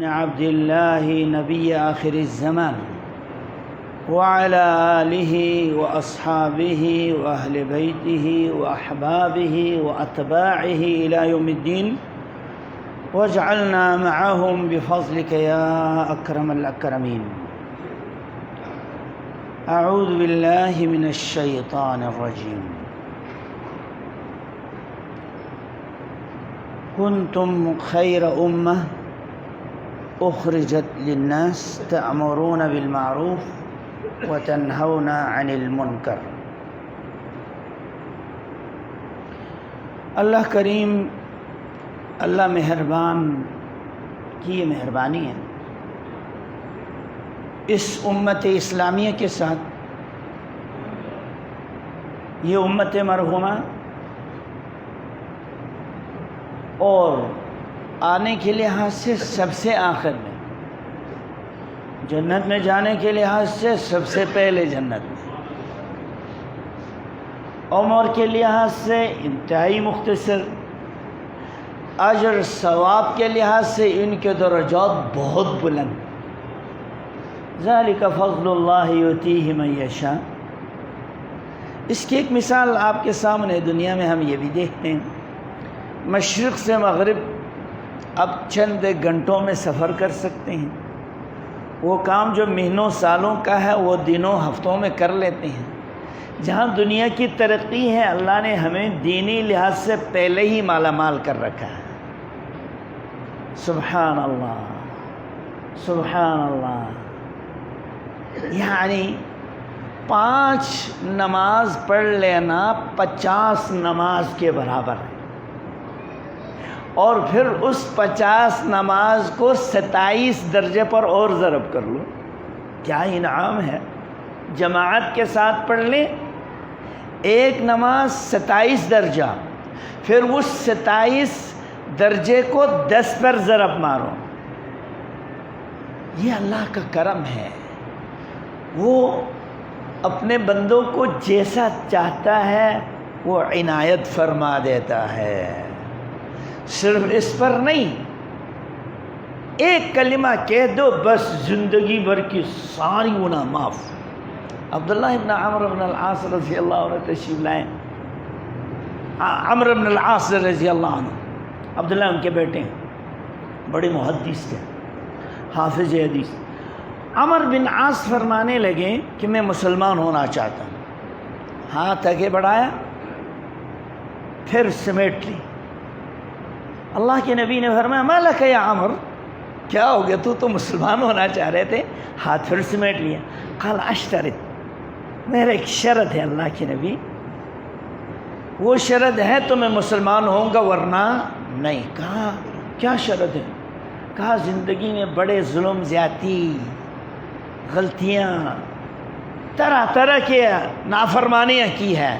بن عبد الله نبي آخر الزمان وعلى آله وأصحابه وأهل بيته وأحبابه وأتباعه إلى يوم الدين واجعلنا معهم بفضلك يا أكرم الأكرمين. أعوذ بالله من الشيطان الرجيم. كنتم خير أمة أخرجت للناس تأمرون بالمعروف وتنهون عن المنکر. اللہ کریم، اللہ مہربان کی یہ مہربانی ہے اس امت اسلامیہ کے ساتھ. یہ امت مرحومہ اور آنے کے لحاظ سے سب سے آخر میں، جنت میں جانے کے لحاظ سے سب سے پہلے جنت میں، عمر کے لحاظ سے انتہائی مختصر، اجر ثواب کے لحاظ سے ان کے درجات بہت بلند. ذالک فضل اللہ یؤتیہ من یشاء. اس کی ایک مثال آپ کے سامنے دنیا میں ہم یہ بھی دیکھتے ہیں، مشرق سے مغرب اب چند گھنٹوں میں سفر کر سکتے ہیں. وہ کام جو مہینوں سالوں کا ہے وہ دنوں ہفتوں میں کر لیتے ہیں. جہاں دنیا کی ترقی ہے، اللہ نے ہمیں دینی لحاظ سے پہلے ہی مالا مال کر رکھا ہے. سبحان اللہ، سبحان اللہ. یعنی 5 نماز پڑھ لینا 50 نماز کے برابر ہے، اور پھر اس 50 نماز کو 27 درجے پر اور ضرب کر لو. کیا انعام ہے. جماعت کے ساتھ پڑھ لیں، ایک نماز 27 درجہ، پھر اس 27 درجے کو 10 پر ضرب مارو. یہ اللہ کا کرم ہے. وہ اپنے بندوں کو جیسا چاہتا ہے وہ عنایت فرما دیتا ہے. صرف اس پر نہیں، ایک کلمہ کہہ دو بس زندگی بھر کی ساری گناہ معاف. عبداللہ ابن عمرو بن العاص رضی اللہ عنہ تشریف لائیں. عمرو بن العاص رضی اللہ عنہ، عبداللہ ان کے بیٹے ہیں، بڑے محدث تھے، حافظ حدیث. عمرو بن عاص فرمانے لگے کہ میں مسلمان ہونا چاہتا ہوں. ہاتھ آگے بڑھایا، پھر سمیٹ لی. اللہ کے نبی نے فرمایا ما لک یا عمر، کیا ہو گیا، تو مسلمان ہونا چاہ رہے تھے. ہاتھ پھر سمیٹ لیا. قال اشترط، میرا ایک شرط ہے اللہ کے نبی، وہ شرط ہے تو میں مسلمان ہوں گا ورنہ نہیں. کہا کیا شرط ہے؟ کہا زندگی میں بڑے ظلم، زیادتی، غلطیاں، طرح طرح کے نافرمانیاں کی ہے،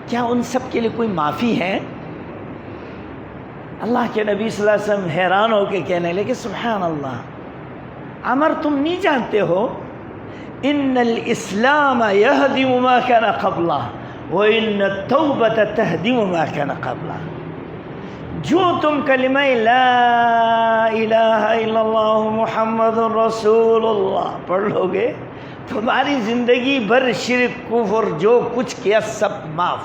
کیا ان سب کے لیے کوئی معافی ہے؟ اللہ کے نبی صلی اللہ علیہ وسلم حیران ہو کے کہنے لگے سبحان اللہ، عمر تم نہیں جانتے ہو ان الاسلام یہدم ما کان قبلہ وان التوبۃ تہدم ما کان قبلہ. جو تم کلمہ لا الہ الا اللہ محمد رسول اللہ پڑھ لو گے، تمہاری زندگی بھر شرک، کفر، جو کچھ کیا سب معاف.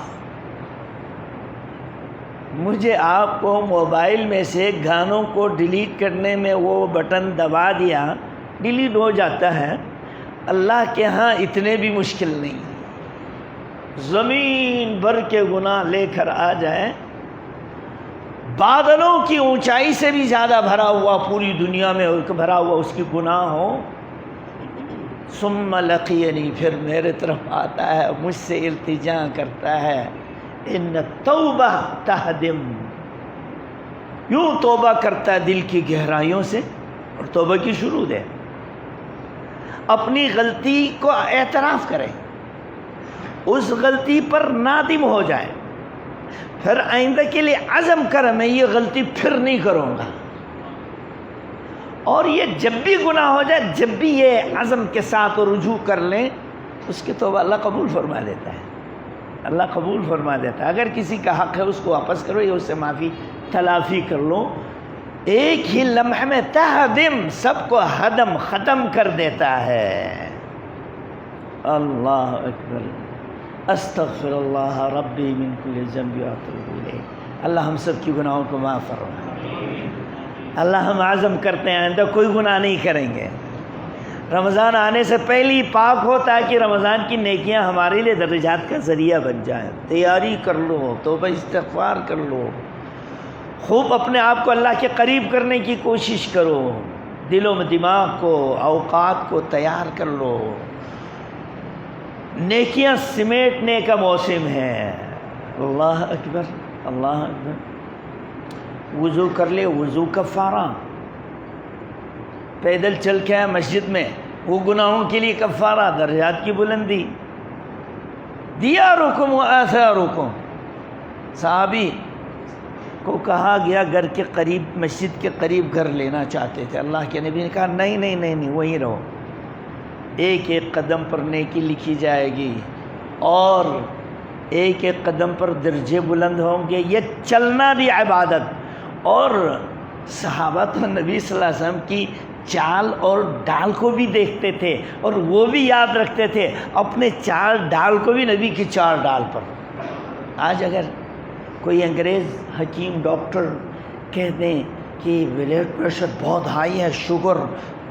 مجھے آپ کو موبائل میں سے گانوں کو ڈیلیٹ کرنے میں وہ بٹن دبا دیا، ڈیلیٹ ہو جاتا ہے. اللہ کے ہاں اتنے بھی مشکل نہیں. زمین بھر کے گناہ لے کر آ جائے، بادلوں کی اونچائی سے بھی زیادہ بھرا ہوا، پوری دنیا میں بھرا ہوا اس کی گناہ ہو، ثم لقینی، پھر میرے طرف آتا ہے، مجھ سے التجا کرتا ہے، ان توبہ تہدم، یوں توبہ کرتا ہے دل کی گہرائیوں سے. اور توبہ کی شروع ہے، اپنی غلطی کو اعتراف کرے، اس غلطی پر نادم ہو جائے، پھر آئندہ کے لیے عزم کرے میں یہ غلطی پھر نہیں کروں گا. اور یہ جب بھی گناہ ہو جائے، جب بھی یہ عزم کے ساتھ رجوع کر لیں، اس کی توبہ اللہ قبول فرما لیتا ہے. اللہ قبول فرما دیتا ہے. اگر کسی کا حق ہے اس کو واپس کرو یا اس سے معافی تلافی کر لو. ایک ہی لمحے میں تہدم، سب کو ہدم ختم کر دیتا ہے۔ اللہ اکبر، استغفر اللہ ربی من کل ذنب واتوب الیہ۔ اللہ ہم سب کی گناہوں کو معاف فرمائے۔ اللہ ہم عزم کرتے ہیں آئندہ کوئی گناہ نہیں کریں گے، رمضان آنے سے پہلے ہی پاک ہو، تاکہ رمضان کی نیکیاں ہمارے لیے درجات کا ذریعہ بن جائیں۔ تیاری کر لو، توبہ استغفار کر لو، خوب اپنے آپ کو اللہ کے قریب کرنے کی کوشش کرو، دل و دماغ کو، اوقات کو تیار کر لو۔ نیکیاں سمیٹنے کا موسم ہے۔ اللہ اکبر، اللہ اکبر۔ وضو کر لے، وضو کفارہ۔ پیدل چل کے آئے مسجد میں، وہ گناہوں کے لیے کفارہ، درجات کی بلندی۔ دیارکم و آثارکم، صحابی کو کہا گیا گھر کے قریب، مسجد کے قریب گھر لینا چاہتے تھے، اللہ کے نبی نے کہا نہیں نہیں نہیں نہیں، وہیں رہو، ایک ایک قدم پر نیکی لکھی جائے گی اور ایک ایک قدم پر درجے بلند ہوں گے۔ یہ چلنا بھی عبادت۔ اور صحابہ تو نبی صلی اللہ علیہ وسلم کی چال اور ڈال کو بھی دیکھتے تھے، اور وہ بھی یاد رکھتے تھے اپنے چال ڈال کو بھی نبی کی چال ڈال پر۔ آج اگر کوئی انگریز حکیم ڈاکٹر کہہ دیں کہ بلڈ پریشر بہت ہائی ہے، شوگر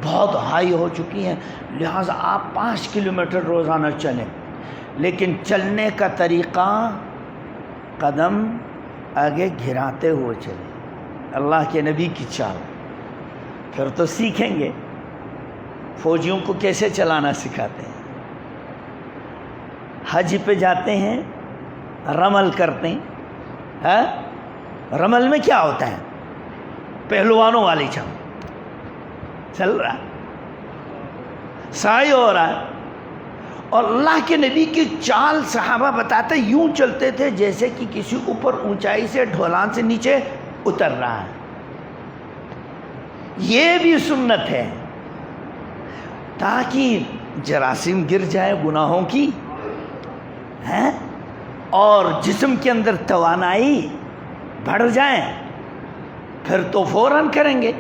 بہت ہائی ہو چکی ہے، لہٰذا آپ 5 کلومیٹر روزانہ چلیں، لیکن چلنے کا طریقہ قدم آگے گھراتے ہوئے چلیں، اللہ کے نبی کی چال، پھر تو سیکھیں گے۔ فوجیوں کو کیسے چلانا سکھاتے ہیں، حج پہ جاتے ہیں، رمل کرتے ہیں۔ رمل میں کیا ہوتا ہے؟ پہلوانوں والی چل رہا ہے، سائے ہو رہا ہے، اور اللہ کے نبی کی چال صحابہ بتاتے یوں چلتے تھے جیسے کہ کسی اوپر اونچائی سے ڈھولان سے نیچے اتر رہا ہے۔ یہ بھی سنت ہے تاکہ جراثیم گر جائے گناہوں کی، اور جسم کے اندر توانائی بڑھ جائیں، پھر تو فوراً کریں گے۔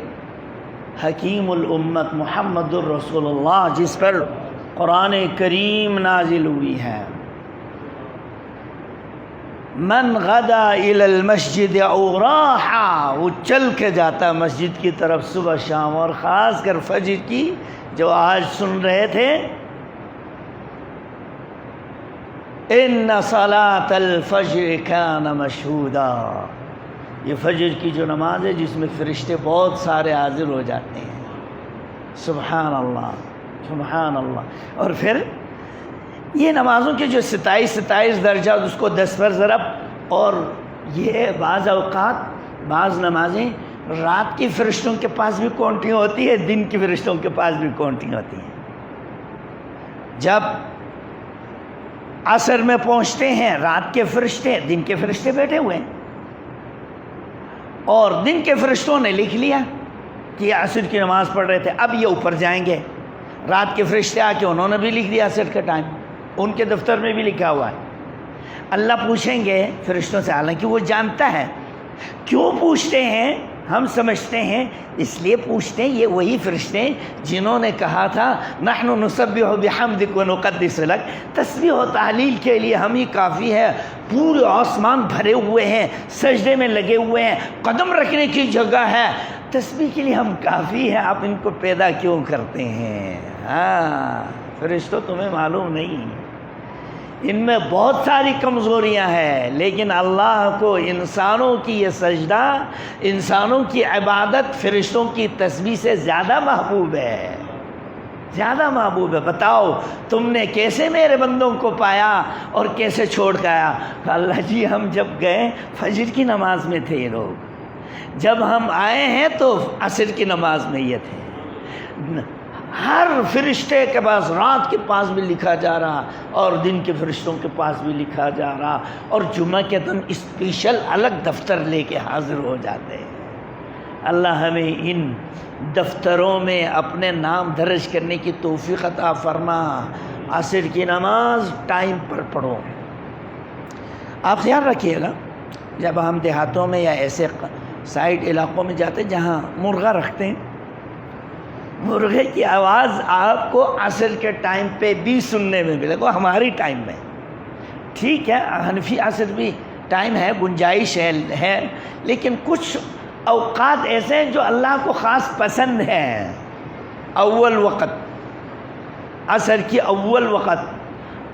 حکیم الامت محمد الرسول اللہ، جس پر قرآن کریم نازل ہوئی ہے، من غدا الی المسجد او راحا، وہ چل کے جاتا مسجد کی طرف صبح شام، اور خاص کر فجر کی جو آج سن رہے تھے، ان صلاۃ الفجر کان مشہودا، یہ فجر کی جو نماز ہے جس میں فرشتے بہت سارے حاضر ہو جاتے ہیں۔ سبحان اللہ، سبحان اللہ۔ اور پھر یہ نمازوں کے جو 27 درجات، اس کو 10 پر ضرب، اور یہ بعض اوقات بعض نمازیں رات کی فرشتوں کے پاس بھی کونٹی ہوتی ہے، دن کی فرشتوں کے پاس بھی کونٹی ہوتی ہیں۔ جب عصر میں پہنچتے ہیں، رات کے فرشتے، دن کے فرشتے بیٹھے ہوئے ہیں، اور دن کے فرشتوں نے لکھ لیا کہ یہ عصر کی نماز پڑھ رہے تھے، اب یہ اوپر جائیں گے۔ رات کے فرشتے آ کے انہوں نے بھی لکھ دیا عصر کا ٹائم، ان کے دفتر میں بھی لکھا ہوا ہے۔ اللہ پوچھیں گے فرشتوں سے، حالانکہ وہ جانتا ہے۔ کیوں پوچھتے ہیں؟ ہم سمجھتے ہیں اس لیے پوچھتے ہیں، یہ وہی فرشتے جنہوں نے کہا تھا نحن نسبح بحمدک ونقدس لک، تسبیح و تحلیل کے لیے ہم ہی کافی ہے، پورے آسمان بھرے ہوئے ہیں، سجدے میں لگے ہوئے ہیں، قدم رکھنے کی جگہ ہے، تسبیح کے لیے ہم کافی ہیں، آپ ان کو پیدا کیوں کرتے ہیں؟ فرشتوں تمہیں معلوم نہیں، ان میں بہت ساری کمزوریاں ہیں، لیکن اللہ کو انسانوں کی یہ سجدہ، انسانوں کی عبادت فرشتوں کی تسبیح سے زیادہ محبوب ہے، زیادہ محبوب ہے۔ بتاؤ تم نے کیسے میرے بندوں کو پایا اور کیسے چھوڑ کے آیا؟ اللہ جی ہم جب گئے فجر کی نماز میں تھے یہ لوگ، جب ہم آئے ہیں تو عصر کی نماز میں یہ تھے۔ ہر فرشتے کے پاس رات کے پاس بھی لکھا جا رہا اور دن کے فرشتوں کے پاس بھی لکھا جا رہا، اور جمعہ کے دن اسپیشل الگ دفتر لے کے حاضر ہو جاتے ہیں۔ اللہ ہمیں ان دفتروں میں اپنے نام درج کرنے کی توفیق عطا فرما۔ عصر کی نماز ٹائم پر پڑھو۔ آپ خیال رکھیے گا جب ہم دیہاتوں میں یا ایسے سائڈ علاقوں میں جاتے جہاں مرغا رکھتے ہیں، مرغے کی آواز آپ کو عصر کے ٹائم پہ بھی سننے میں ملے گا، ہماری ٹائم میں ٹھیک ہے، حنفی عصر بھی ٹائم ہے، گنجائش ہے، لیکن کچھ اوقات ایسے ہیں جو اللہ کو خاص پسند ہیں۔ اول وقت، عصر کی اول وقت،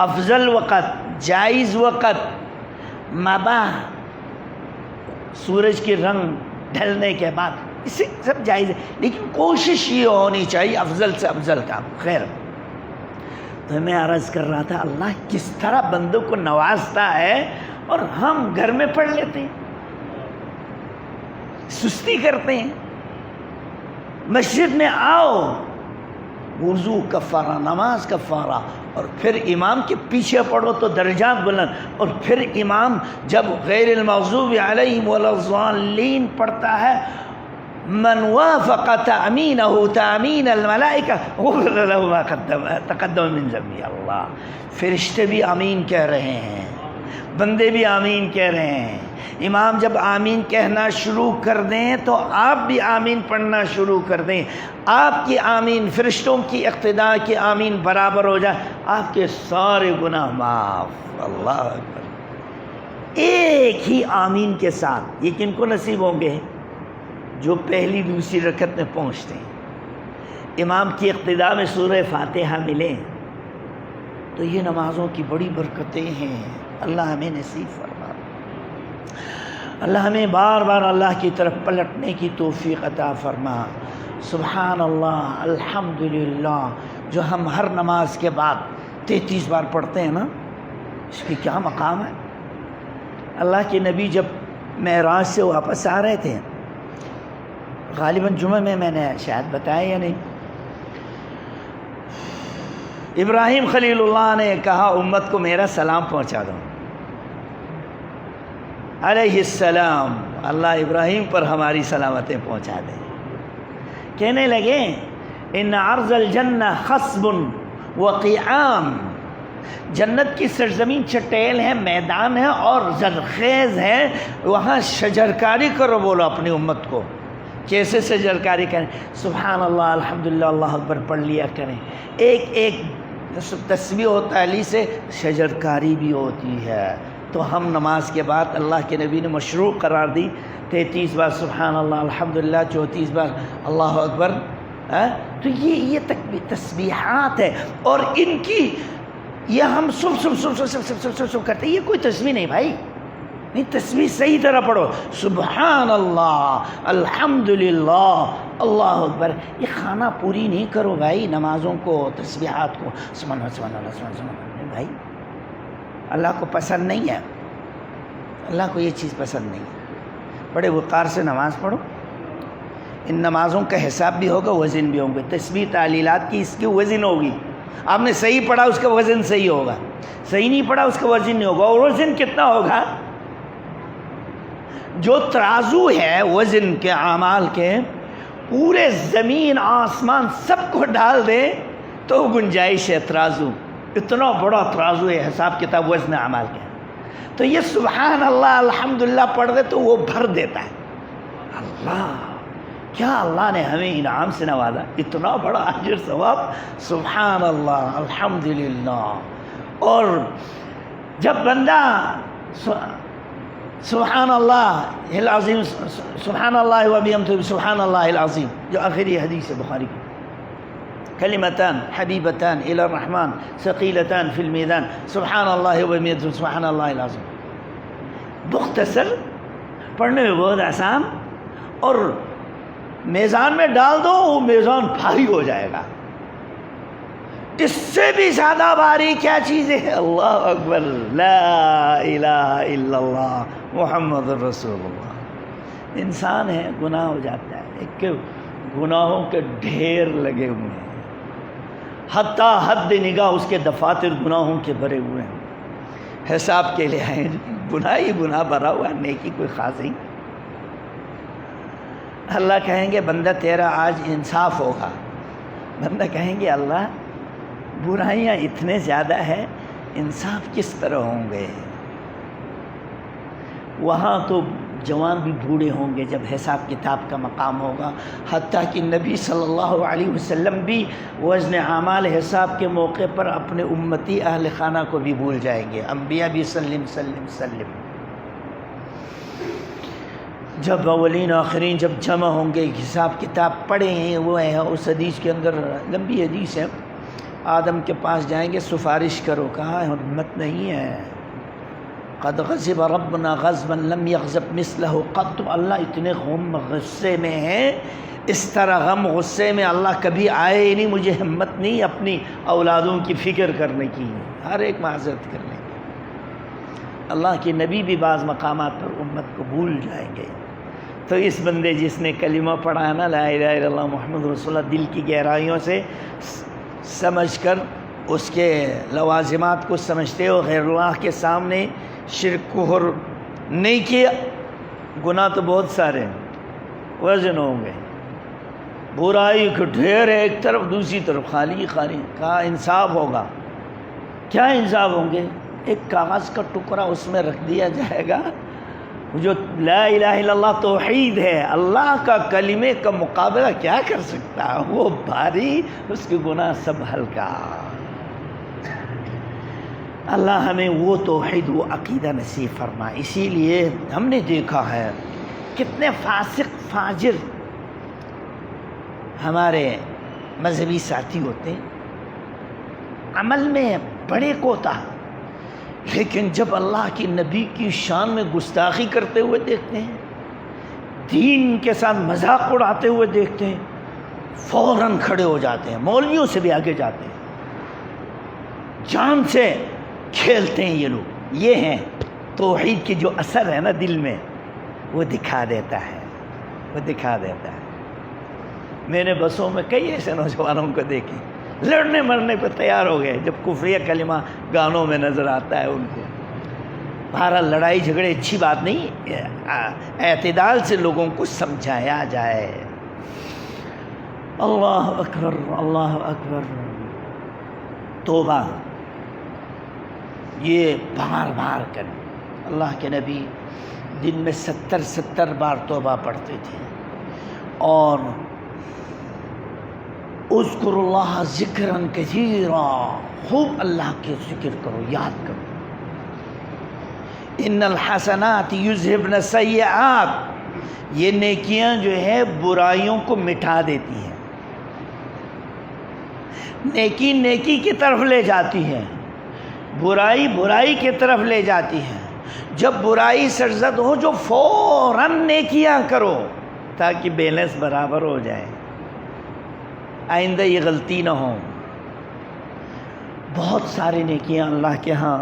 افضل وقت، جائز وقت، مباح، سورج کی رنگ ڈھلنے کے بعد، اسے سب جائز ہے، لیکن کوشش یہ ہونی چاہیے افضل سے افضل کام۔ خیر، تو میں عرض کر رہا تھا اللہ کس طرح بندوں کو نوازتا ہے اور ہم گھر میں پڑھ لیتے ہیں، سستی کرتے ہیں۔ مسجد میں آؤ، وضو کفارہ، نماز کفارہ، اور پھر امام کے پیچھے پڑھو تو درجات بلند، اور پھر امام جب غیر المغضوب علیہم ولا الضالین پڑھتا ہے، من وافق تأمینہ تأمین الملائکہ غفر له ما تقدم من ذنبہ۔ اللہ، فرشتے بھی آمین کہہ رہے ہیں، بندے بھی آمین کہہ رہے ہیں۔ امام جب آمین کہنا شروع کر دیں تو آپ بھی آمین پڑھنا شروع کر دیں، آپ کی آمین فرشتوں کی اقتداء کی آمین برابر ہو جائے، آپ کے سارے گناہ معاف۔ اللہ اکبر۔ ایک ہی آمین کے ساتھ، یہ کن کو نصیب ہوں گے؟ جو پہلی دوسری رکعت میں پہنچتے ہیں، امام کی اقتداء میں سورہ فاتحہ ملے، تو یہ نمازوں کی بڑی برکتیں ہیں۔ اللہ ہمیں نصیب فرما، اللہ ہمیں بار بار اللہ کی طرف پلٹنے کی توفیق عطا فرما۔ سبحان اللہ، الحمدللہ، جو ہم ہر نماز کے بعد 33 بار پڑھتے ہیں نا، اس کی کیا مقام ہے۔ اللہ کے نبی جب معراج سے واپس آ رہے تھے، غالباً جمعہ میں نے شاید بتایا یا نہیں، ابراہیم خلیل اللہ نے کہا امت کو میرا سلام پہنچا دو، علیہ السلام، اللہ ابراہیم پر ہماری سلامتیں پہنچا دیں۔ کہنے لگے ان عرض الجنہ خصب وقیعام، جنت کی سرزمین چٹیل ہے، میدان ہے اور زرخیز ہے، وہاں شجرکاری کرو، بولو اپنی امت کو۔ کیسے شجرکاری کریں؟ سبحان اللہ، الحمدللہ، اللہ اکبر پڑھ لیا کریں، ایک ایک تسبیح و تعلیل سے شجرکاری بھی ہوتی ہے۔ تو ہم نماز کے بعد اللہ کے نبی نے مشروع قرار دی 33 بار سبحان اللہ، الحمدللہ، 34 بار اللہ اکبر۔ تو یہ تسبیحات ہے، اور ان کی یہ ہم صبح کرتے ہیں، یہ کوئی تسبیح نہیں بھائی، نہیں، تسبیح صحیح طرح پڑھو، سبحان اللہ، الحمدللہ، اللہ اکبر۔ یہ خانہ پوری نہیں کرو بھائی نمازوں کو، تسبیحات کو، سبحان اللہ سبحان اللہ سبحان اللہ، بھائی اللہ کو پسند نہیں ہے، اللہ کو یہ چیز پسند نہیں ہے۔ بڑے وقار سے نماز پڑھو، ان نمازوں کا حساب بھی ہوگا، وزن بھی ہوں گے، تسبیح تعلیلات کی اس کی وزن ہوگی۔ آپ نے صحیح پڑھا اس کا وزن صحیح ہوگا، صحیح نہیں پڑھا اس کا وزن نہیں ہوگا۔ اور وزن کتنا ہوگا؟ جو ترازو ہے وزن کے اعمال کے، پورے زمین آسمان سب کو ڈال دے تو گنجائش ہے ترازو، اتنا بڑا ترازو ہے حساب کتاب وزن اعمال کے۔ تو یہ سبحان اللہ الحمدللہ پڑھ دے تو وہ بھر دیتا ہے۔ اللہ، کیا اللہ نے ہمیں انعام سے نوازا، اتنا بڑا اجر ثواب، سبحان اللہ الحمدللہ۔ اور جب بندہ سبحان اللہ العظیم، سبحان اللہ وبحمدہ، سبحان اللہ العظیم، جو آخری حدیث ہے بخاری کی، کلمتان حبیبتان الی الرحمن ثقیلتان فی المیزان، سبحان اللہ وبحمدہ، سبحان اللہ العظیم، مختصر، پڑھنے میں بہت آسان، اور میزان میں ڈال دو وہ میزان بھاری ہو جائے گا۔ اس سے بھی زیادہ بھاری کیا چیز ہے؟ اللہ اکبر، لا الہ الا اللہ محمد رسول اللہ۔ انسان ہے، گناہ ہو جاتا ہے، ایک کہ گناہوں کے ڈھیر لگے ہوئے ہیں، حتیٰ حد نگاہ اس کے دفاتر گناہوں کے بھرے ہوئے ہیں، حساب کے لیے آئے، گناہ ہی گناہ بھرا ہوا، نیکی کوئی خاص نہیں۔ اللہ کہیں گے بندہ تیرا آج انصاف ہوگا، بندہ کہیں گے اللہ برائیاں اتنے زیادہ ہیں، انصاف کس طرح ہوں گے؟ وہاں تو جوان بھی بوڑھے ہوں گے جب حساب کتاب کا مقام ہوگا، حتیٰ کہ نبی صلی اللہ علیہ وسلم بھی وزن اعمال حساب کے موقع پر اپنے امتی اہل خانہ کو بھی بھول جائیں گے، انبیاء بھی سلم سلم سلم۔ جب اولین آخرین جب جمع ہوں گے، حساب کتاب پڑھے ہیں وہ ہے، اس حدیث کے اندر لمبی حدیث ہے، آدم کے پاس جائیں گے سفارش کرو، کہا ہمت نہیں ہے، قد غضب ربنا غضبا لم یغضب مثلہ قط، اللہ اتنے غم غصے میں ہیں، اس طرح غم غصے میں اللہ کبھی آئے ہی نہیں، مجھے ہمت نہیں اپنی اولادوں کی فکر کرنے کی، ہر ایک معذرت کرنے کی۔ اللہ کے نبی بھی بعض مقامات پر امت کو بھول جائیں گے۔ تو اس بندے جس نے کلمہ پڑھا ہے نا لا الہ الا اللہ محمد رسول اللہ، دل کی گہرائیوں سے سمجھ کر اس کے لوازمات کو سمجھتے ہو، غیر اللہ کے سامنے شرک کفر نہیں کیا، گناہ تو بہت سارے ہیں، وزن ہوں گے، برائی کے ڈھیر ہے ایک طرف، دوسری طرف خالی خالی، کہا انصاف ہوگا، کیا انصاف ہوں گے؟ ایک کاغذ کا ٹکڑا اس میں رکھ دیا جائے گا، جو لا الہ الا اللہ توحید ہے، اللہ کا کلمے کا مقابلہ کیا کر سکتا ہے؟ وہ بھاری، اس کے گناہ سب ہلکا۔ اللہ ہمیں وہ توحید وہ عقیدہ نصیب فرمائے۔ اسی لیے ہم نے دیکھا ہے کتنے فاسق فاجر ہمارے مذہبی ساتھی ہوتے ہیں، عمل میں بڑے کوتاہ، لیکن جب اللہ کی نبی کی شان میں گستاخی کرتے ہوئے دیکھتے ہیں، دین کے ساتھ مذاق اڑاتے ہوئے دیکھتے ہیں، فوراً کھڑے ہو جاتے ہیں، مولویوں سے بھی آگے جاتے ہیں، جان سے کھیلتے ہیں یہ لوگ۔ یہ ہیں توحید کی جو اثر ہے نا دل میں، وہ دکھا دیتا ہے، وہ دکھا دیتا ہے۔ میں نے بسوں میں کئی ایسے نوجوانوں کو دیکھے لڑنے مرنے پہ تیار ہو گئے جب کفریہ کلمہ گانوں میں نظر آتا ہے ان کو۔ بہرحال لڑائی جھگڑے اچھی بات نہیں، اعتدال سے لوگوں کو سمجھایا جائے۔ اللہ اکبر اللہ اکبر۔ توبہ یہ بار بار کریں۔ اللہ کے نبی دن میں 70 بار توبہ پڑھتے تھے، اور اذکر اللہ ذکرا کثیرا، خوب اللہ کے ذکر کرو، یاد کرو۔ ان الحسنات یذہبن السیئات، یہ نیکیاں جو ہے برائیوں کو مٹا دیتی ہیں، نیکی نیکی کی طرف لے جاتی ہے، برائی برائی کی طرف لے جاتی ہے۔ جب برائی سرزد ہو جو فوراً نیکیاں کرو تاکہ بیلنس برابر ہو جائے، آئندہ یہ غلطی نہ ہو۔ بہت ساری نیکیاں اللہ کے ہاں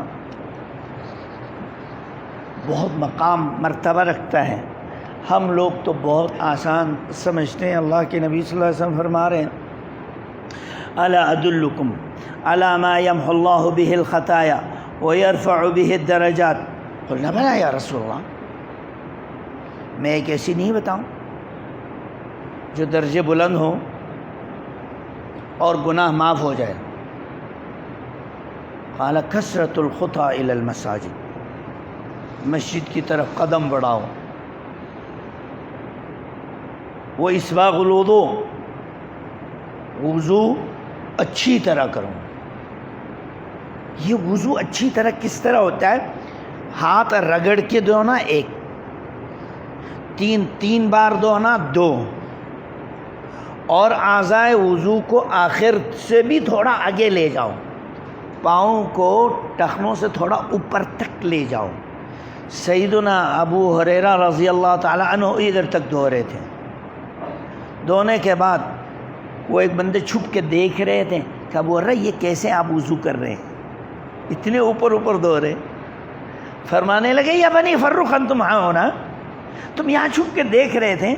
بہت مقام مرتبہ رکھتا ہے، ہم لوگ تو بہت آسان سمجھتے ہیں۔ اللہ کے نبی صلی اللہ علیہ وسلم فرما رہے ہیں الا ادلکم علی ما یمحو اللہ بہ الخطایا ویرفع بہ الدرجات، قلنا بلا یا رسول اللہ، میں ایک ایسی نہیں بتاؤں جو درجے بلند ہوں اور گناہ معاف ہو جائے؟ قال کثرت الخطا الی المساجد، مسجد کی طرف قدم بڑھاؤ، وہ اسباغ الوضو، وضو اچھی طرح کرو۔ یہ وضو اچھی طرح کس طرح ہوتا ہے؟ ہاتھ رگڑ کے دھونا ایک، تین بار دھونا دو، اور اعضائے وضو کو آخر سے بھی تھوڑا آگے لے جاؤ، پاؤں کو ٹخنوں سے تھوڑا اوپر تک لے جاؤ۔ سیدنا ابو ہریرہ رضی اللہ تعالی عنہ ادھر تک دھو رہے تھے، دھونے کے بعد وہ ایک بندے چھپ کے دیکھ رہے تھے کہ ابو ہریرہ یہ کیسے آپ وضو کر رہے ہیں، اتنے اوپر دھو رہے۔ فرمانے لگے یا بنی فرخ انتم ہونا، تم یہاں چھپ کے دیکھ رہے تھے،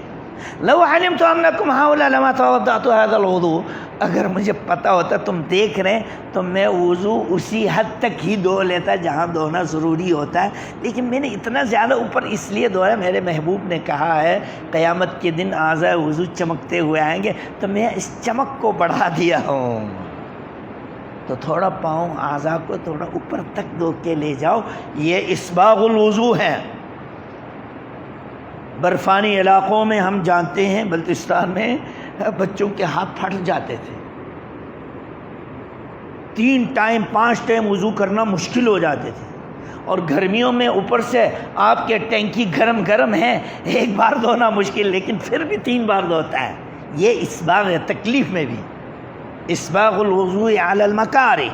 لو علمت انکم ہؤلاء لما توضأت هذا الوضوء، اگر مجھے پتہ ہوتا تم دیکھ رہے تو میں وضو اسی حد تک ہی دھو لیتا جہاں دھونا ضروری ہوتا ہے، لیکن میں نے اتنا زیادہ اوپر اس لیے دھویا، میرے محبوب نے کہا ہے قیامت کے دن اعضائے وضو چمکتے ہوئے آئیں گے، تو میں اس چمک کو بڑھا دیا ہوں۔ تو تھوڑا پاؤں اعضاء کو تھوڑا اوپر تک دھو کے لے جاؤ، یہ اسباغ الوضو ہے۔ برفانی علاقوں میں ہم جانتے ہیں بلتستان میں بچوں کے ہاتھ پھٹ جاتے تھے، 3 ٹائم 5 ٹائم وضو کرنا مشکل ہو جاتے تھے، اور گرمیوں میں اوپر سے آپ کے ٹینکی گرم ہے، ایک بار دھونا مشکل، لیکن پھر بھی 3 بار دھوتا ہے۔ یہ اسباغ ہے، تکلیف میں بھی اسباغ الوضوء علی المکارہ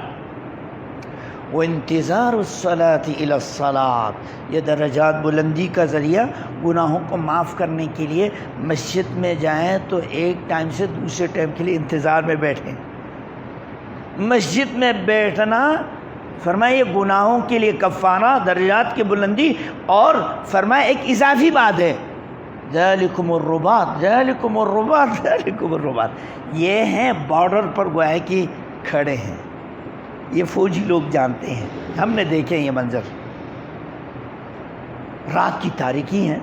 وانتظار الصلاة الی الصلاة۔ یہ درجات بلندی کا ذریعہ گناہوں کو معاف کرنے کے لیے مسجد میں جائیں تو ایک ٹائم سے دوسرے ٹائم کے لیے انتظار میں بیٹھیں۔ مسجد میں بیٹھنا فرمایا یہ گناہوں کے لیے کفارہ، درجات کی بلندی، اور فرمایا ایک اضافی بات ہے، ذالکم الرباط، ذالکم الرباط، ذالکم الرباط۔ یہ ہیں بارڈر پر گویا کہ کھڑے ہیں، یہ فوجی لوگ جانتے ہیں، ہم نے دیکھے یہ منظر، رات کی تاریکی ہے،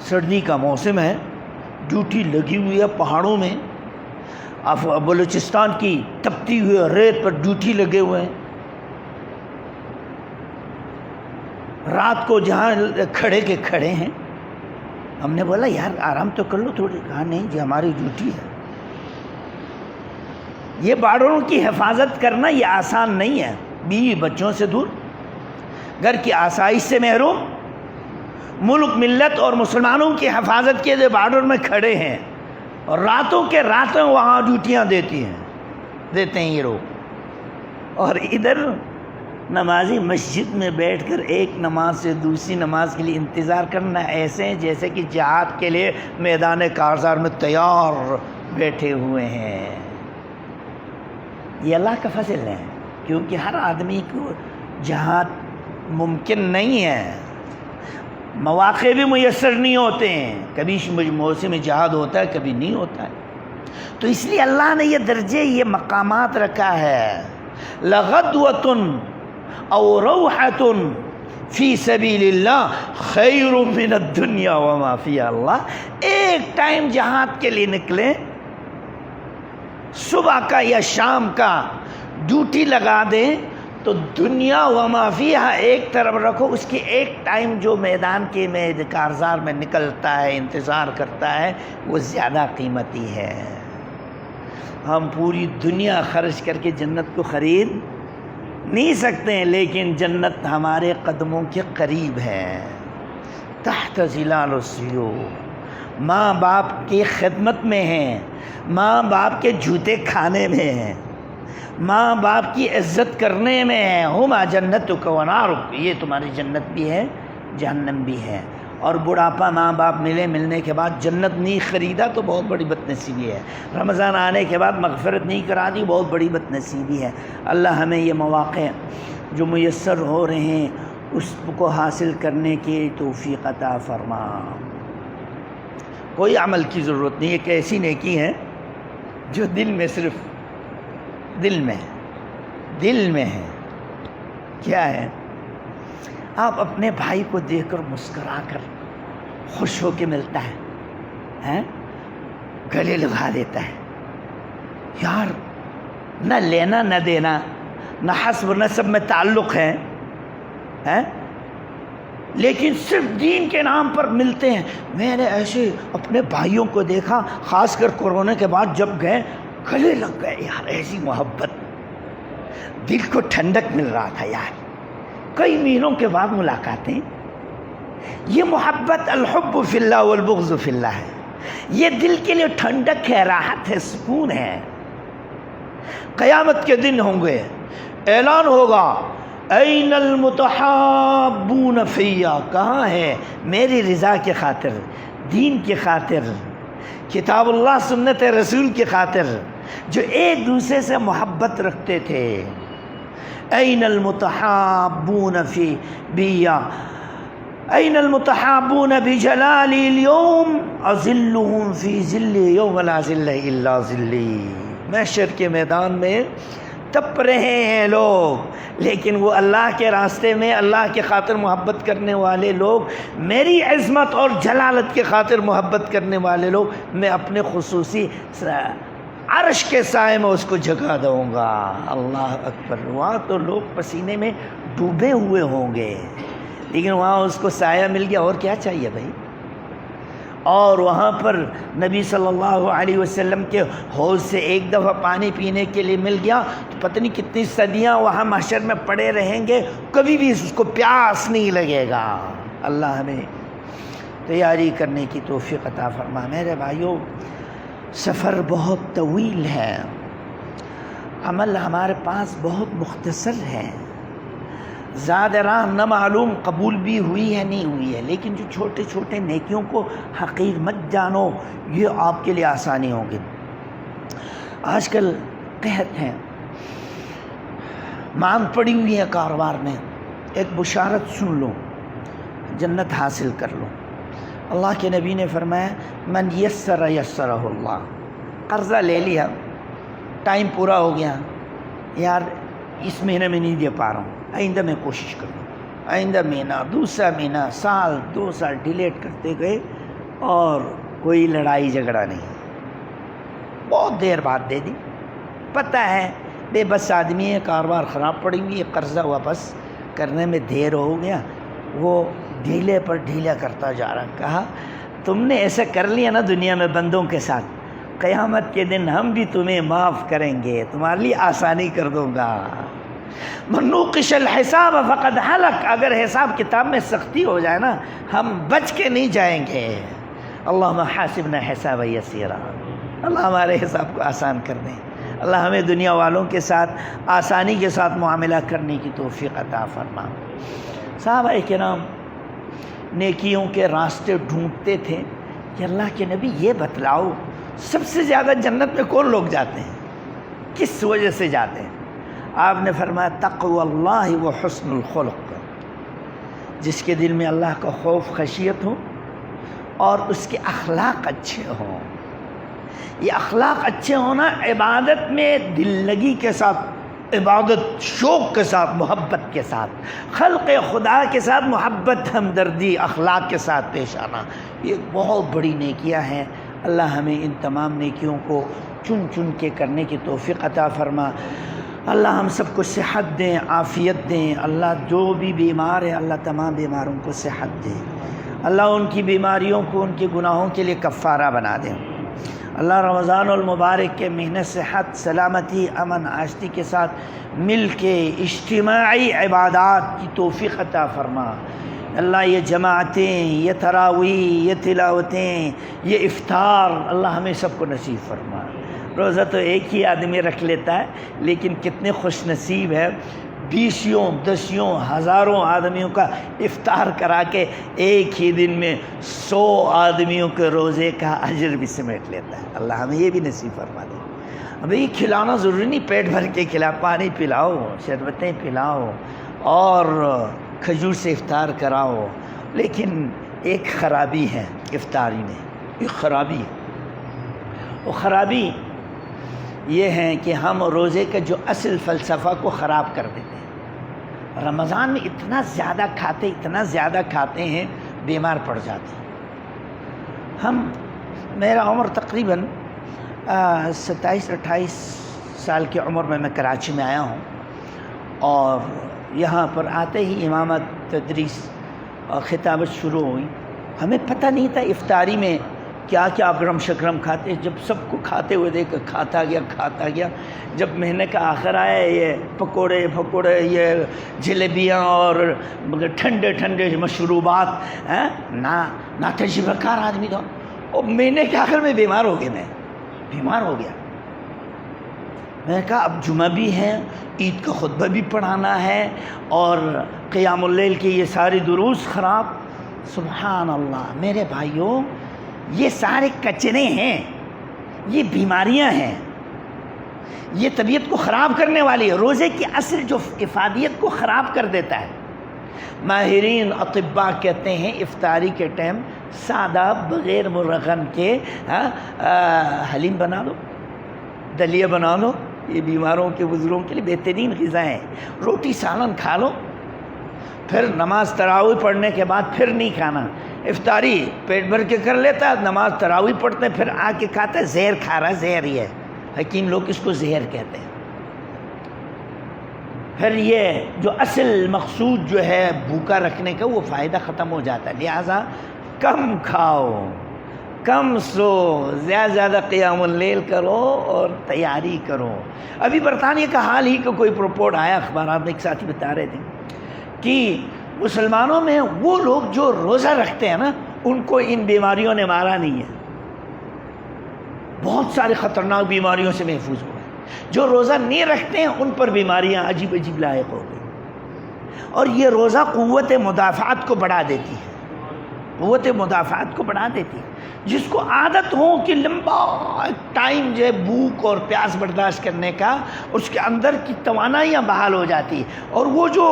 سردی کا موسم ہے، ڈیوٹی لگی ہوئی ہے پہاڑوں میں، بلوچستان کی تپتی ہوئی ریت پر ڈیوٹی لگے ہوئے ہیں، رات کو جہاں کھڑے کے کھڑے ہیں۔ ہم نے بولا یار آرام تو کر لو تھوڑی، کہا نہیں جی ہماری ڈیوٹی ہے۔ یہ بارڈروں کی حفاظت کرنا یہ آسان نہیں ہے، بیوی بچوں سے دور، گھر کی آسائش سے محروم، ملک ملت اور مسلمانوں کی حفاظت کے لیے بارڈر میں کھڑے ہیں، اور راتوں کے راتوں وہاں ڈیوٹیاں دیتے ہیں یہ لوگ، اور ادھر نمازی مسجد میں بیٹھ کر ایک نماز سے دوسری نماز کے لیے انتظار کرنا، ایسے ہیں جیسے کہ جہاد کے لیے میدان کارزار میں تیار بیٹھے ہوئے ہیں۔ یہ اللہ کا فضل ہے، کیونکہ ہر آدمی کو جہاد ممکن نہیں ہے، مواقع بھی میسر نہیں ہوتے ہیں، کبھی موسم جہاد ہوتا ہے کبھی نہیں ہوتا ہے، تو اس لیے اللہ نے یہ درجے یہ مقامات رکھا ہے۔ لغدوۃ او روحۃ فی سبیل اللہ خیر من الدنیا وما فیہا۔ اللہ ایک ٹائم جہاد کے لیے نکلیں، صبح کا یا شام کا ڈیوٹی لگا دیں تو دنیا وما فیہا ایک طرف رکھو، اس کی ایک ٹائم جو میدان کے میں کارزار میں نکلتا ہے انتظار کرتا ہے وہ زیادہ قیمتی ہے۔ ہم پوری دنیا خرچ کر کے جنت کو خرید نہیں سکتے ہیں، لیکن جنت ہمارے قدموں کے قریب ہے۔ تحت ظلال السیوف، ماں باپ کی خدمت میں ہیں، ماں باپ کے جوتے کھانے میں ہیں، ماں باپ کی عزت کرنے میں ہیں۔ ہما جنتک و نارک، یہ تمہاری جنت بھی ہے جہنم بھی ہے۔ اور بڑھاپا ماں باپ ملنے کے بعد جنت نہیں خریدا تو بہت بڑی بد نصیبی ہے، رمضان آنے کے بعد مغفرت نہیں کرا دی بہت بڑی بد نصیبی ہے۔ اللہ ہمیں یہ مواقع جو میسر ہو رہے ہیں اس کو حاصل کرنے کی توفیق عطا فرما۔ کوئی عمل کی ضرورت نہیں، ایک ایسی نیکی ہے جو دل میں صرف دل میں ہے۔ کیا ہے؟ آپ اپنے بھائی کو دیکھ کر مسکرا کر خوش ہو کے ملتا ہے، گلے لگا دیتا ہے، یار نہ لینا نہ دینا، نہ حسب نسب میں تعلق ہے، لیکن صرف دین کے نام پر ملتے ہیں۔ میں نے ایسے اپنے بھائیوں کو دیکھا، خاص کر کورونا کے بعد جب گئے گلے لگ گئے، یار ایسی محبت، دل کو ٹھنڈک مل رہا تھا یار، کئی مہینوں کے بعد ملاقاتیں۔ یہ محبت الحب فی اللہ والبغض فی اللہ ہے، یہ دل کے لیے ٹھنڈک ہے، راحت ہے، سکون ہے۔ قیامت کے دن ہوں گے، اعلان ہوگا این المتحابون فیا، کہاں ہے میری رضا کی خاطر، دین کی خاطر، کتاب اللہ سنت رسول کی خاطر جو ایک دوسرے سے محبت رکھتے تھے۔ این المتحابون فی بیا، این المتحابون بجلالی اليوم اظلهم فی ظلی یوم لا ظل الا ظلی۔ محشر کے میدان میں تپ رہے ہیں لوگ، لیکن وہ اللہ کے راستے میں اللہ کے خاطر محبت کرنے والے لوگ، میری عظمت اور جلالت کے خاطر محبت کرنے والے لوگ، میں اپنے خصوصی عرش کے سائے میں اس کو جگہ دوں گا۔ اللہ اکبر۔ وہاں تو لوگ پسینے میں ڈوبے ہوئے ہوں گے، لیکن وہاں اس کو سایہ مل گیا، اور کیا چاہیے بھائی؟ اور وہاں پر نبی صلی اللہ علیہ وسلم کے حوض سے ایک دفعہ پانی پینے کے لیے مل گیا تو پتہ نہیں کتنی صدیاں وہاں محشر میں پڑے رہیں گے، کبھی بھی اس کو پیاس نہیں لگے گا۔ اللہ ہمیں تیاری کرنے کی توفیق عطا فرما۔ میرے بھائیوں، سفر بہت طویل ہے، عمل ہمارے پاس بہت مختصر ہے، زیادہ راہ نہ معلوم قبول بھی ہوئی ہے نہیں ہوئی ہے، لیکن جو چھوٹے چھوٹے نیکیوں کو حقیر مت جانو، یہ آپ کے لیے آسانی ہوگی۔ آج کل قحط ہیں، مانگ پڑی ہوئی ہے کاروبار میں، ایک بشارت سن لو، جنت حاصل کر لو۔ اللہ کے نبی نے فرمایا من یسر یسرہ اللہ، قرضہ لے لیا، ٹائم پورا ہو گیا، یار اس مہینے میں نہیں دے پا رہا ہوں، آئندہ میں کوشش کروں، آئندہ مہینہ، دوسرا مہینہ، سال، 2 سال ڈیلیٹ کرتے گئے اور کوئی لڑائی جھگڑا نہیں، بہت دیر بعد دے دی۔ پتہ ہے بے بس آدمی ہے، کاروبار خراب پڑی ہوئی ہے، قرضہ واپس کرنے میں دیر ہو گیا، وہ ڈھیلے پر ڈھیلا کرتا جا رہا۔ کہا تم نے ایسا کر لیا نا دنیا میں بندوں کے ساتھ، قیامت کے دن ہم بھی تمہیں معاف کریں گے، تمہارے لیے آسانی کر دوں گا۔ من نوقش الحساب فقد ہلک، اگر حساب کتاب میں سختی ہو جائے نا ہم بچ کے نہیں جائیں گے۔ اللہم حاسبنا حسابا یسیرا، اللہ ہمارے حساب کو آسان کر دیں، اللہ ہمیں دنیا والوں کے ساتھ آسانی کے ساتھ معاملہ کرنے کی توفیق عطا فرما۔ صحابہ کرام نیکیوں کے راستے ڈھونڈتے تھے کہ اللہ کے نبی یہ بتلاؤ سب سے زیادہ جنت میں کون لوگ جاتے ہیں، کس وجہ سے جاتے ہیں؟ آپ نے فرمایا تقوی اللہ و حسن الخلق، جس کے دل میں اللہ کا خوف خشیت ہو اور اس کے اخلاق اچھے ہوں۔ یہ اخلاق اچھے ہونا عبادت میں دل لگی کے ساتھ، عبادت شوق کے ساتھ، محبت کے ساتھ، خلق خدا کے ساتھ محبت، ہمدردی، اخلاق کے ساتھ پیش آنا، یہ بہت بڑی نیکیاں ہیں۔ اللہ ہمیں ان تمام نیکیوں کو چن چن کے کرنے کی توفیق عطا فرما۔ اللہ ہم سب کو صحت دیں، عافیت دیں۔ اللہ جو بھی بیمار ہے اللہ تمام بیماروں کو صحت دے، اللہ ان کی بیماریوں کو ان کے گناہوں کے لیے کفارہ بنا دیں۔ اللہ رمضان المبارک کے مہینے صحت، سلامتی، امن، آشتی کے ساتھ مل کے اجتماعی عبادات کی توفیق عطا فرما۔ اللہ یہ جماعتیں، یہ تراویح، یہ تلاوتیں، یہ افطار اللہ ہمیں سب کو نصیب فرما۔ روزہ تو ایک ہی آدمی رکھ لیتا ہے، لیکن کتنے خوش نصیب ہے، 20 10 ہزاروں آدمیوں کا افطار کرا کے ایک ہی دن میں 100 آدمیوں کے روزے کا اجر بھی سمیٹ لیتا ہے۔ اللہ ہمیں یہ بھی نصیب فرما دے۔ ابھی کھلانا ضروری نہیں، پیٹ بھر کے کھلا، پانی پلاؤ، شربتیں پلاؤ اور کھجور سے افطار کراؤ، لیکن ایک خرابی ہے افطاری میں، ایک خرابی ہے۔ وہ خرابی یہ ہے کہ ہم روزے کا جو اصل فلسفہ کو خراب کر دیتے ہیں۔ رمضان میں اتنا زیادہ کھاتے ہیں، بیمار پڑ جاتے ہیں۔ میرا عمر تقریباً 27-28 سال کی عمر میں کراچی میں آیا ہوں، اور یہاں پر آتے ہی امامت، تدریس اور خطابت شروع ہوئی۔ ہمیں پتہ نہیں تھا افطاری میں کیا کیا اکرم شکرم کھاتے، جب سب کو کھاتے ہوئے دیکھ کھاتا گیا۔ جب مہینے کا آخر آیا، یہ پکوڑے، یہ جلیبیاں اور ٹھنڈے مشروبات، نہ تجربہ کار آدمی تھا، اور مہینے کے آخر میں بیمار ہو گیا۔ میں نے کہا اب جمعہ بھی ہے، عید کا خطبہ بھی پڑھانا ہے، اور قیام اللیل کی یہ ساری دروس خراب۔ سبحان اللہ میرے بھائیوں، یہ سارے کچرے ہیں، یہ بیماریاں ہیں، یہ طبیعت کو خراب کرنے والی ہے۔ روزے کی اصل جو افادیت کو خراب کر دیتا ہے۔ ماہرین اطباء کہتے ہیں افطاری کے ٹائم سادہ بغیر مرغن کے حلیم بنا لو، دلیہ بنا لو، یہ بیماروں کے بزرگوں کے لیے بہترین غذا ہیں۔ روٹی سالن کھا لو، پھر نماز تراویح پڑھنے کے بعد پھر نہیں کھانا۔ افطاری پیٹ بھر کے کر لیتا ہے، نماز تراویح پڑھتے پھر آ کے کھاتا ہے، زہر کھا رہا ہے، زہر ہی ہے، حکیم لوگ اس کو زہر کہتے ہیں۔ پھر یہ جو اصل مقصود جو ہے بھوکا رکھنے کا، وہ فائدہ ختم ہو جاتا ہے۔ لہٰذا کم کھاؤ، کم سو، زیادہ زیادہ قیام اللیل کرو اور تیاری کرو۔ ابھی برطانیہ کا حال ہی کا کوئی رپورٹ آیا اخبارات میں، ایک ساتھی بتا رہے تھے کہ مسلمانوں میں وہ لوگ جو روزہ رکھتے ہیں نا، ان کو ان بیماریوں نے مارا نہیں ہے، بہت سارے خطرناک بیماریوں سے محفوظ ہوئے۔ جو روزہ نہیں رکھتے ہیں ان پر بیماریاں عجیب عجیب لاحق ہو گئی۔ اور یہ روزہ قوت مدافعت کو بڑھا دیتی ہے، قوت مدافعت کو بڑھا دیتی ہے۔ جس کو عادت ہو کہ لمبا ٹائم جو ہے بھوک اور پیاس برداشت کرنے کا، اس کے اندر کی توانائیاں بحال ہو جاتی ہے، اور وہ جو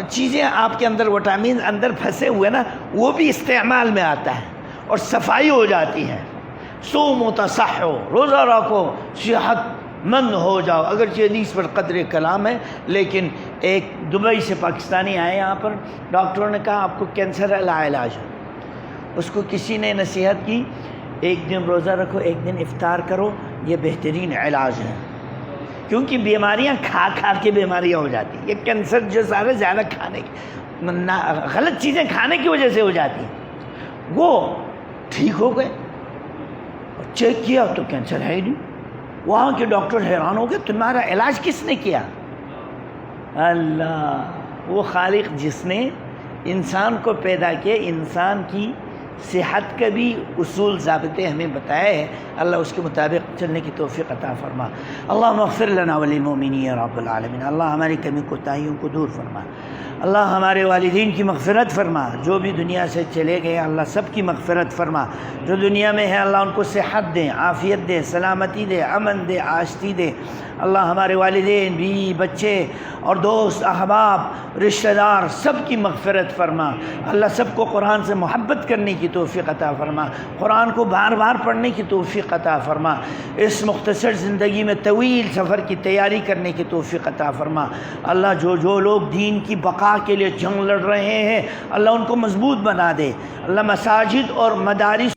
چیزیں آپ کے اندر وٹامن اندر پھنسے ہوئے نا، وہ بھی استعمال میں آتا ہے اور صفائی ہو جاتی ہے۔ صوموا تصحوا، روزہ رکھو صحت مند ہو جاؤ۔ اگرچہ حدیث پر قدر کلام ہے، لیکن ایک دبئی سے پاکستانی آئے یہاں پر، ڈاکٹروں نے کہا آپ کو کینسر ہے، لا علاج ہے۔ اس کو کسی نے نصیحت کی ایک دن روزہ رکھو، ایک دن افطار کرو، یہ بہترین علاج ہے، کیونکہ بیماریاں کھا کھا کے بیماریاں ہو جاتی ہیں۔ یہ کینسر جو سارے زیادہ کھانے کی غلط چیزیں کھانے کی وجہ سے ہو جاتی ہیں، وہ ٹھیک ہو گئے۔ چیک کیا تو کینسر ہے ہی نہیں۔ وہاں کے ڈاکٹر حیران ہو گئے، تمہارا علاج کس نے کیا؟ اللہ، وہ خالق جس نے انسان کو پیدا کیا، انسان کی صحت کا بھی اصول ضابطے ہمیں بتائے ہیں، اللہ اس کے مطابق چلنے کی توفیق عطا فرما۔ اللہم اغفر لنا وللمؤمنین یا رب العالمین۔ اللہ ہماری کمی کوتاہیوں کو دور فرما، اللہ ہمارے والدین کی مغفرت فرما، جو بھی دنیا سے چلے گئے اللہ سب کی مغفرت فرما، جو دنیا میں ہے اللہ ان کو صحت دے، عافیت دے، سلامتی دے، امن دے، آشتی دے۔ اللہ ہمارے والدین، بیوی، بچے اور دوست احباب، رشتہ دار سب کی مغفرت فرما۔ اللہ سب کو قرآن سے محبت کرنے کی توفیق عطا فرما، قرآن کو بار بار پڑھنے کی توفیق عطا فرما، اس مختصر زندگی میں طویل سفر کی تیاری کرنے کی توفیق عطا فرما۔ اللہ جو لوگ دین کی بقا کے لیے جنگ لڑ رہے ہیں اللہ ان کو مضبوط بنا دے۔ اللہ مساجد اور مدارس